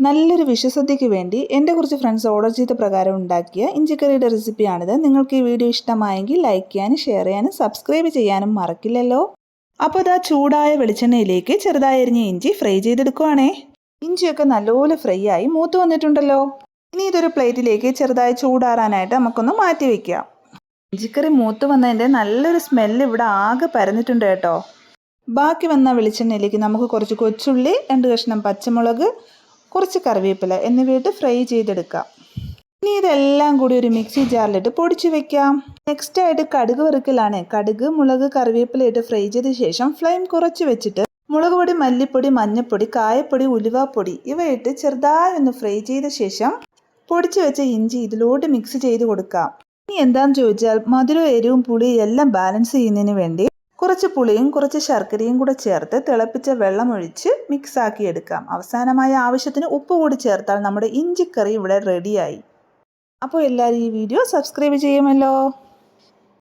നല്ലൊരു വിഷുസദ്യയ്ക്ക് വേണ്ടി എൻ്റെ കുറച്ച് ഫ്രണ്ട്സ് ഓർഡർ ചെയ്ത പ്രകാരം ഉണ്ടാക്കിയ ഇഞ്ചിക്കറിയുടെ റെസിപ്പിയാണിത്. നിങ്ങൾക്ക് ഈ വീഡിയോ ഇഷ്ടമായെങ്കിൽ ലൈക്ക് ചെയ്യാനും ഷെയർ ചെയ്യാനും സബ്സ്ക്രൈബ് ചെയ്യാനും മറക്കില്ലല്ലോ. അപ്പോൾ ഇതാ ചൂടായ വെളിച്ചെണ്ണയിലേക്ക് ചെറുതായി അരിഞ്ഞ ഇഞ്ചി ഫ്രൈ ചെയ്തെടുക്കുവാണേ. ഇഞ്ചിയൊക്കെ നല്ലപോലെ ഫ്രൈ ആയി മൂത്ത് വന്നിട്ടുണ്ടല്ലോ. ഇനി ഇതൊരു പ്ലേറ്റിലേക്ക് ചെറുതായി ചൂടാറാനായിട്ട് നമുക്കൊന്ന് മാറ്റി വയ്ക്കാം. ഇഞ്ചിക്കറി മൂത്ത് വന്നതിൻ്റെ നല്ലൊരു സ്മെല്ല് ഇവിടെ ആകെ പരന്നിട്ടുണ്ട് കേട്ടോ. ബാക്കി വന്ന വെളിച്ചെണ്ണയിലേക്ക് നമുക്ക് കുറച്ച് കൊച്ചുള്ളി, 2 കഷ്ണം പച്ചമുളക്, കുറച്ച് കറിവേപ്പില എന്നിവയിട്ട് ഫ്രൈ ചെയ്തെടുക്കാം. ഇനി ഇതെല്ലാം കൂടി ഒരു മിക്സി ജാറിലിട്ട് പൊടിച്ച് വെക്കാം. നെക്സ്റ്റ് ആയിട്ട് കടുക് വറുക്കലാണ്. കടുക്, മുളക്, കറിവേപ്പില ഇട്ട് ഫ്രൈ ചെയ്ത ശേഷം ഫ്ലെയിം കുറച്ച് വെച്ചിട്ട് മുളക് പൊടി, മല്ലിപ്പൊടി, മഞ്ഞൾപ്പൊടി, കായപ്പൊടി, ഉലുവാപ്പൊടി ഇവയിട്ട് ചെറുതായി ഒന്ന് ഫ്രൈ ചെയ്ത ശേഷം പൊടിച്ച് വെച്ച ഇഞ്ചി ഇതിലോട്ട് മിക്സ് ചെയ്ത് കൊടുക്കാം. ഇനി എന്താണെന്ന് ചോദിച്ചാൽ മധുരവും എരിവും പുളിയും എല്ലാം ബാലൻസ് ചെയ്യുന്നതിന് വേണ്ടി കുറച്ച് പുളിയും കുറച്ച് ശർക്കരയും കൂടെ ചേർത്ത് തിളപ്പിച്ച വെള്ളം ഒഴിച്ച് മിക്സാക്കി എടുക്കാം. അവസാനമായ ആവശ്യത്തിന് ഉപ്പ് കൂടി ചേർത്താൽ നമ്മുടെ ഇഞ്ചിക്കറി ഇവിടെ റെഡിയായി. അപ്പോൾ എല്ലാവരും ഈ വീഡിയോ സബ്സ്ക്രൈബ് ചെയ്യുമല്ലോ.